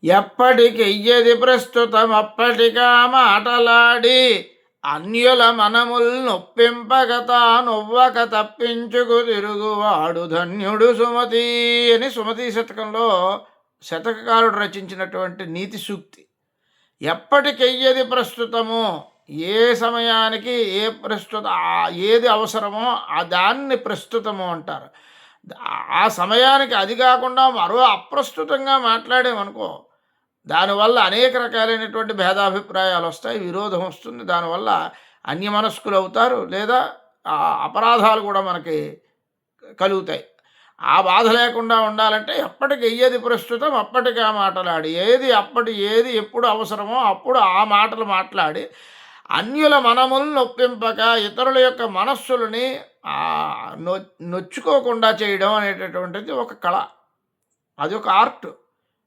ఎప్పటికెయ్యది ప్రస్తుతం అప్పటికా మాటలాడి అన్యుల మనముల్ నొప్పింపక తానొవ్వక తప్పించుకు తిరుగువాడు ధన్యుడు సుమతి అని సుమతి శతకంలో శతకకారుడు రచించినటువంటి నీతి సూక్తి. ఎప్పటికెయ్యది ప్రస్తుతము, ఏ సమయానికి ఏది అవసరమో ఆ దాన్ని ప్రస్తుతము అంటారు. ఆ సమయానికి అది కాకుండా మరో అప్రస్తుతంగా మాట్లాడామనుకో, దానివల్ల అనేక రకాలైనటువంటి భేదాభిప్రాయాలు వస్తాయి, విరోధం వస్తుంది. దానివల్ల అన్యమనస్కులు అవుతారు, లేదా అపరాధాలు కూడా మనకి కలుగుతాయి. ఆ బాధ లేకుండా ఉండాలంటే ఎప్పటికి ఎయ్యది ప్రస్తుతం అప్పటికి ఆ మాటలాడి, ఏది ఎప్పుడు అవసరమో అప్పుడు ఆ మాటలు మాట్లాడి అన్యుల మనములను నొప్పింపక ఇతరుల యొక్క మనస్సులని నొచ్చుకోకుండా చేయడం అనేటటువంటిది ఒక కళ, అది ఒక ఆర్ట్,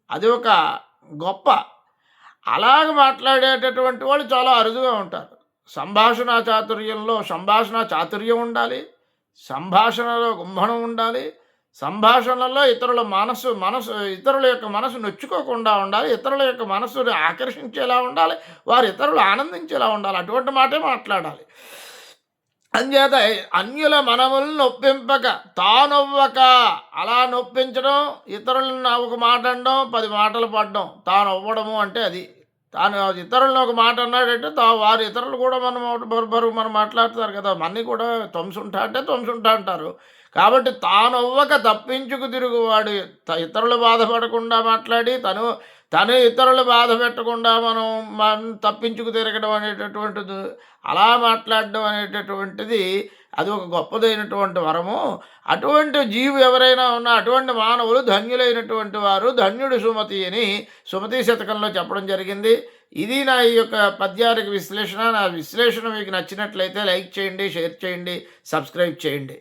అది ఒక గొప్ప. అలాగ మాట్లాడేటటువంటి వాళ్ళు చాలా అరుదుగా ఉంటారు. సంభాషణ చాతుర్యం ఉండాలి, సంభాషణలో గుంభనం ఉండాలి, సంభాషణలో ఇతరుల ఇతరుల యొక్క మనసు నొచ్చుకోకుండా ఉండాలి, ఇతరుల యొక్క మనసుని ఆకర్షించేలా ఉండాలి, వారు ఇతరులు ఆనందించేలా ఉండాలి. అటువంటి మాటే మాట్లాడాలి. అంచేత అన్యుల మనములను నొప్పింపక తానొవ్వక, అలా నొప్పించడం, ఇతరులను ఒక మాట అనడం, 10 మాటలు పడడం. తాను అవ్వడము అంటే అది. తాను ఇతరులను ఒక మాట అన్నాడంటే వారు ఇతరులు కూడా మనం మాట్లాడతారు కదా, మన్ని కూడా తొంసుంటా అంటే తొంసుంటా అంటారు. కాబట్టి తానొవ్వక తప్పించుకు తిరుగువాడు, ఇతరులు బాధపడకుండా మాట్లాడి తను ఇతరులు బాధ పెట్టకుండా మనం తప్పించుకు తిరగడం అనేటటువంటిది, అలా మాట్లాడడం అనేటటువంటిది అది ఒక గొప్పదైనటువంటి వరము. అటువంటి జీవి ఎవరైనా ఉన్నా అటువంటి మానవులు ధన్యులైనటువంటి వారు, ధన్యుడు సుమతి అని సుమతి శతకంలో చెప్పడం జరిగింది. ఇది నా ఈ యొక్క పద్యానికి విశ్లేషణ. నా విశ్లేషణ మీకు నచ్చినట్లయితే లైక్ చేయండి, షేర్ చేయండి, సబ్స్క్రైబ్ చేయండి.